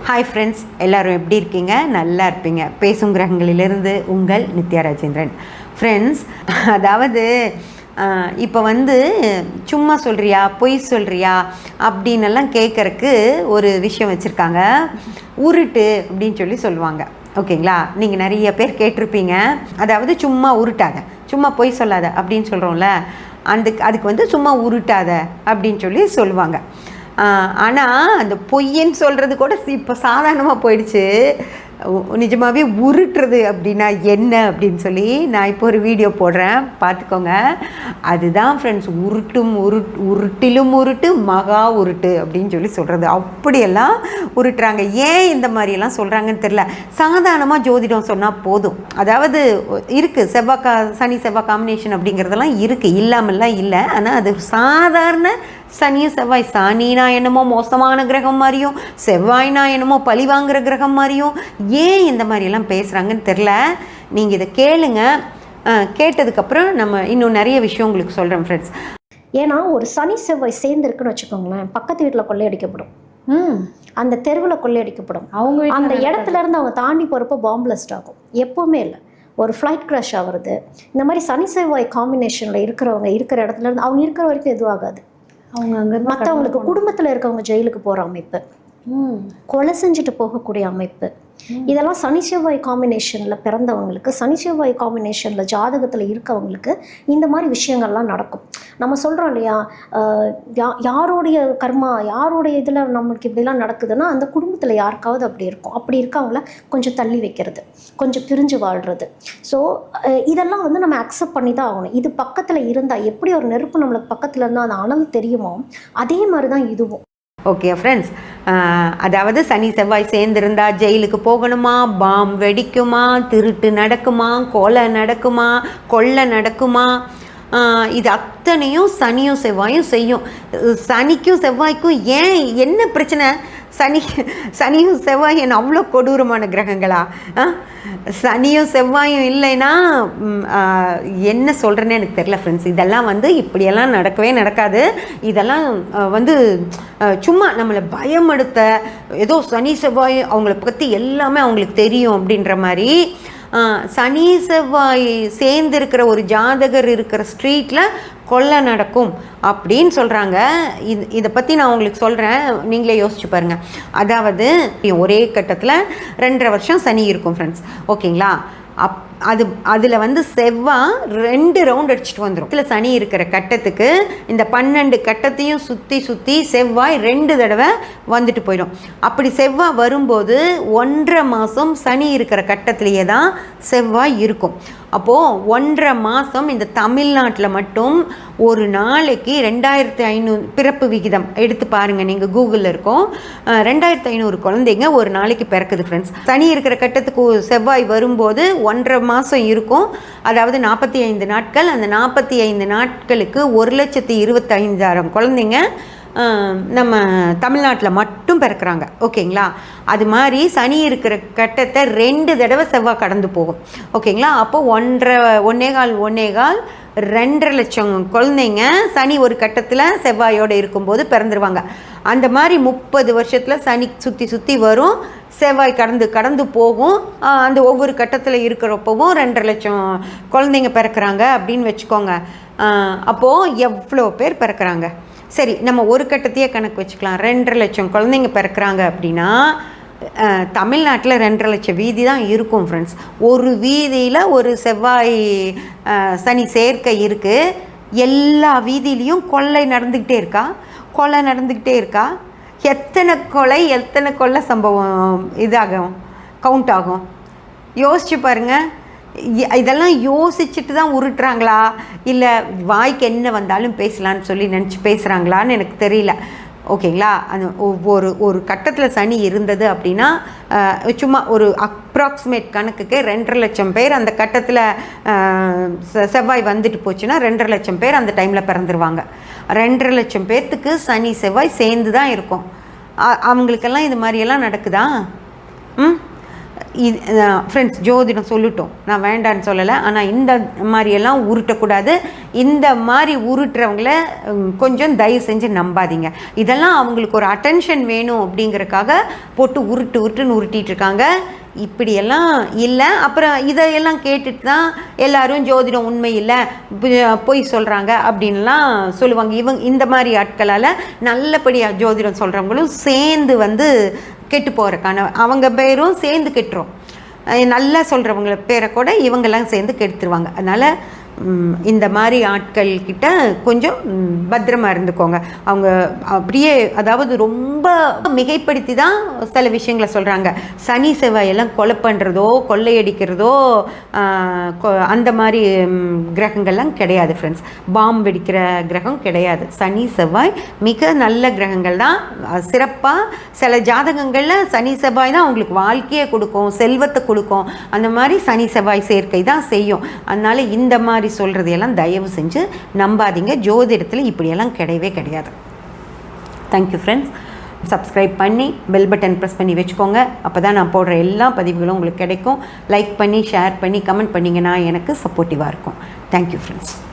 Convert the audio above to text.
Hi friends, எல்லோரும் எப்படி இருக்கீங்க? நல்லா இருப்பீங்க. பேசும் கிரகங்களிலிருந்து உங்கள் நித்யா ராஜேந்திரன். ஃப்ரெண்ட்ஸ், அதாவது இப்போ சும்மா சொல்கிறியா, பொய் சொல்கிறியா அப்படின்னெல்லாம் கேட்குறக்கு ஒரு விஷயம் வச்சுருக்காங்க. உருட்டு அப்படின்னு சொல்லுவாங்க. ஓகேங்களா? நீங்கள் நிறைய பேர் கேட்டிருப்பீங்க. அதாவது சும்மா உருட்டாத, சும்மா பொய் சொல்லாத அப்படின்னு சொல்கிறோம்ல, அதுக்கு சும்மா உருட்டாத அப்படின்னு சொல்லுவாங்க. ஆனால் அந்த பொய்ன்னு சொல்கிறது கூட இப்போ சாதாரணமாக போயிடுச்சு. நிஜமாகவே உருட்டுறது அப்படின்னா என்ன அப்படின்னு நான் இப்போ ஒரு வீடியோ போடுறேன், பார்த்துக்கோங்க. அதுதான் ஃப்ரெண்ட்ஸ், உருட்டிலும் உருட்டு மகா உருட்டு அப்படின்னு சொல்கிறது. அப்படியெல்லாம் உருட்டுறாங்க. ஏன் இந்த மாதிரியெல்லாம் சொல்கிறாங்கன்னு தெரில. சாதாரணமாக ஜோதிடம் சொன்னால் போதும். அதாவது இருக்குது, சனி செவ்வாய் காம்பினேஷன் அப்படிங்கிறதெல்லாம் இருக்குது, இல்லாமல்லாம் இல்லை. ஆனால் அது சாதாரண சனியும் செவ்வாய், சனினா என்னமோ மோசமான கிரகம் மாதிரியும், செவ்வாய்னா என்னமோ பழி வாங்குகிற கிரகம் மாதிரியும் ஏன் இந்த மாதிரியெல்லாம் பேசுகிறாங்கன்னு தெரில. நீங்கள் இதை கேளுங்க. கேட்டதுக்கப்புறம் நம்ம இன்னும் நிறைய விஷயம் உங்களுக்கு சொல்கிறேன் ஃப்ரெண்ட்ஸ். ஏன்னா ஒரு சனி செவ்வாய் சேர்ந்துருக்குன்னு வச்சுக்கோங்களேன், பக்கத்து வீட்டில் கொள்ளையடிக்கப்படும், அந்த தெருவில் கொள்ளையடிக்கப்படும், அவங்க அந்த இடத்துல இருந்து அவங்க தாண்டி போகிறப்போ பாம்பு பிளாஸ்ட் ஆகும். எப்போவுமே இல்லை, ஒரு ஃப்ளைட் க்ராஷ் ஆகுறது. இந்த மாதிரி சனி செவ்வாய் காம்பினேஷனில் இருக்கிறவங்க இருக்கிற இடத்துல இருந்து அவங்க இருக்கிற வரைக்கும் எதுவும் ஆகாது. அவங்க அங்கே மற்றவங்களுக்கு குடும்பத்தில் இருக்கவங்க ஜெயிலுக்கு போகிற அமைப்பு, கொலை செஞ்சுட்டு போகக்கூடிய அமைப்பு, இதெல்லாம் சனி செவ்வாய் காம்பினேஷனில் பிறந்தவங்களுக்கு, சனி செவ்வாய் காம்பினேஷனில் ஜாதகத்தில் இருக்கவங்களுக்கு இந்த மாதிரி விஷயங்கள்லாம் நடக்கும். நம்ம சொல்கிறோம் இல்லையா, யாருடைய கர்மா, யாருடைய இதில் நம்மளுக்கு இப்படிலாம் நடக்குதுன்னா அந்த குடும்பத்தில் யாருக்காவது அப்படி இருக்கும். அப்படி இருக்கவங்கள கொஞ்சம் தள்ளி வைக்கிறது, கொஞ்சம் பிரிஞ்சு வாழ்கிறது. ஸோ இதெல்லாம் நம்ம அக்செப்ட் பண்ணி தான் ஆகணும். இது பக்கத்தில் இருந்தால் எப்படி ஒரு நெருப்பு நம்மளுக்கு பக்கத்தில் இருந்தால் அந்த அனல் தெரியுமோ, அதே மாதிரி தான் இதுவும். ஓகே ஃப்ரெண்ட்ஸ், அதாவது சனி செவ்வாய் சேர்ந்துருந்தா ஜெயிலுக்கு போகணுமா, பாம் வெடிக்குமா, திருட்டு நடக்குமா, கொலை நடக்குமா, கொள்ளை நடக்குமா, இது அத்தனையும் சனியும் செவ்வாயும் செய்யும். சனிக்கும் செவ்வாய்க்கும் ஏன் என்ன பிரச்சனை? சனியும் செவ்வாயும் என்ன அவ்வளோ கொடூரமான கிரகங்களா? சனியும் செவ்வாயும் இல்லைன்னா என்ன சொல்கிறேன்னு எனக்கு தெரியல ஃப்ரெண்ட்ஸ். இதெல்லாம் இப்படியெல்லாம் நடக்கவே நடக்காது. இதெல்லாம் சும்மா நம்மளை பயப்படுத்த, ஏதோ சனி செவ்வாய் அவங்கள பற்றி எல்லாமே அவங்களுக்கு தெரியும் அப்படின்ற மாதிரி. சனி செவ்வாய் சேர்ந்திருக்கிற ஒரு ஜாதகர் இருக்கிற ஸ்ட்ரீட்டில் கொள்ளை நடக்கும் அப்படின்னு சொல்கிறாங்க. இதை பற்றி நான் உங்களுக்கு சொல்கிறேன், நீங்களே யோசிச்சு பாருங்கள். அதாவது ஒரே கட்டத்தில் 2.5 வருஷம் சனி இருக்கும் ஃப்ரெண்ட்ஸ். ஓகேங்களா? அதில் செவ்வாய் 2 ரவுண்ட் அடிச்சுட்டு வந்துடும். இதில் சனி இருக்கிற கட்டத்துக்கு இந்த 12 கட்டத்தையும் சுற்றி செவ்வாய் 2 தடவை வந்துட்டு போயிடும். அப்படி செவ்வாய் வரும்போது 1.5 மாதம் சனி இருக்கிற கட்டத்திலேயே தான் செவ்வாய் இருக்கும். அப்போது 1.5 மாதம் இந்த தமிழ்நாட்டில் மட்டும் ஒரு நாளைக்கு 2500 பிறப்பு விகிதம் எடுத்து பாருங்கள், நீங்கள் கூகுளில் இருக்கும். 2500 குழந்தைங்க ஒரு நாளைக்கு பிறக்குது ஃப்ரெண்ட்ஸ். சனி இருக்கிற கட்டத்துக்கு செவ்வாய் வரும்போது 1.5 மாதம் இருக்கும். அதாவது 45 நாட்கள். அந்த 45 நாட்களுக்கு 1,25,000 குழந்தைங்க நம்ம தமிழ்நாட்டில் மட்டும் பிறக்கிறாங்க. ஓகேங்களா? அது மாதிரி சனி இருக்கிற கட்டத்தை 2 தடவை செவ்வாய் கடந்து போகும். ஓகேங்களா? அப்போ 1.5 லட்சம் குழந்தைங்க சனி ஒரு கட்டத்தில் செவ்வாயோடு இருக்கும்போது பிறந்துருவாங்க. அந்த மாதிரி 30 வருஷத்தில் சனி சுற்றி வரும், செவ்வாய் கடந்து போகும். அந்த ஒவ்வொரு கட்டத்தில் இருக்கிறப்பவும் 2.5 லட்சம் குழந்தைங்க பிறக்கிறாங்க அப்படின்னு வச்சுக்கோங்க. அப்போது எவ்வளோ பேர் பிறக்கிறாங்க? சரி, நம்ம ஒரு கட்டத்தையே கணக்கு வச்சுக்கலாம். 2.5 லட்சம் குழந்தைங்க பிறக்கிறாங்க அப்படின்னா தமிழ்நாட்டில் 2.5 லட்சம் வீதி தான் இருக்கும் ஃப்ரெண்ட்ஸ். ஒரு வீதியில் ஒரு செவ்வாய் சனி சேர்க்கை இருக்குது. எல்லா வீதியிலையும் கொள்ளை நடந்துக்கிட்டே இருக்கா. எத்தனை கொள்ளை சம்பவம் இதாகும், கவுண்ட் ஆகும்? யோசிச்சு பாருங்கள். இதெல்லாம் யோசிச்சுட்டு தான் உருட்டுறாங்களா, இல்லை வாய்க்கு என்ன வந்தாலும் பேசலான்னு நினச்சி பேசுகிறாங்களான்னு எனக்கு தெரியல. ஓகேங்களா? அந்த ஒரு கட்டத்தில் சனி இருந்தது அப்படின்னா சும்மா ஒரு அப்ராக்சிமேட் கணக்குக்கு 2.5 லட்சம் பேர் அந்த கட்டத்தில் செவ்வாய் வந்துட்டு போச்சுன்னா 2.5 லட்சம் பேர் அந்த டைமில் பிறந்துருவாங்க. 2.5 லட்சம் பேர்த்துக்கு சனி செவ்வாய் சேர்ந்து தான் இருக்கும். அவங்களுக்கெல்லாம் இது மாதிரியெல்லாம் நடக்குதா? ஃப்ரெண்ட்ஸ் ஜோதிடம் சொல்லிட்டோம், நான் வேண்டான்னு சொல்லலை. ஆனால் இந்த மாதிரியெல்லாம் உருட்டக்கூடாது. இந்த மாதிரி உருட்டுறவங்கள கொஞ்சம் தயவு செஞ்சு நம்பாதீங்க. இதெல்லாம் அவங்களுக்கு ஒரு அட்டென்ஷன் வேணும் அப்படிங்கிறதுக்காக போட்டு உருட்டுன்னு உருட்டிகிட்டு இருக்காங்க. இப்படியெல்லாம் இல்லை. அப்புறம் இதையெல்லாம் கேட்டுட்டு தான் எல்லாரும் ஜோதிடம் உண்மை இல்லை, பொய் சொல்கிறாங்க அப்படின்லாம் சொல்லுவாங்க. இந்த மாதிரி ஆட்களால் நல்லபடியாக ஜோதிடம் சொல்கிறவங்களும் சேர்ந்து கெட்டு போகிறக்கான அவங்க பேரும் சேர்ந்து கெட்டுரும். நல்லா சொல்கிறவங்கள பேரை கூட இவங்கெல்லாம் சேர்ந்து கெடுத்துருவாங்க. அதனால் இந்த மாதிரி ஆட்கள்கிட்ட கொஞ்சம் பத்திரமா இருந்துக்கோங்க. அவங்க அப்படியே அதாவது ரொம்ப மிகைப்படுத்தி தான் சில விஷயங்களை சொல்கிறாங்க. சனி செவ்வாயெல்லாம் கொலை பண்ணுறதோ கொள்ளையடிக்கிறதோ அந்த மாதிரி கிரகங்கள்லாம் கிடையாது ஃப்ரெண்ட்ஸ். பாம் வெடிக்கிற கிரகம் கிடையாது. சனி செவ்வாய் மிக நல்ல கிரகங்கள் தான். சிறப்பாக சில ஜாதகங்களில் சனி செவ்வாய் தான் அவங்களுக்கு வாழ்க்கையை கொடுக்கும், செல்வத்தை கொடுக்கும். அந்த மாதிரி சனி செவ்வாய் சேர்க்கை தான் செய்யும். அதனால் இந்த மாதிரி சொல்கிறதையெல்லாம் தயவு செஞ்சு நம்பாதீங்க. ஜோதிடத்தில் இப்படியெல்லாம் கிடையவே கிடையாது. Thank you friends. சப்ஸ்கிரைப் பண்ணி பெல் பட்டன் ப்ரெஸ் பண்ணி வச்சுக்கோங்க. அப்போ தான் நான் போடுற எல்லா பதிவுகளும் உங்களுக்கு கிடைக்கும். லைக் பண்ணி ஷேர் பண்ணி கமெண்ட் பண்ணிங்கன்னா எனக்கு சப்போர்ட்டிவாக இருக்கும். Thank you friends.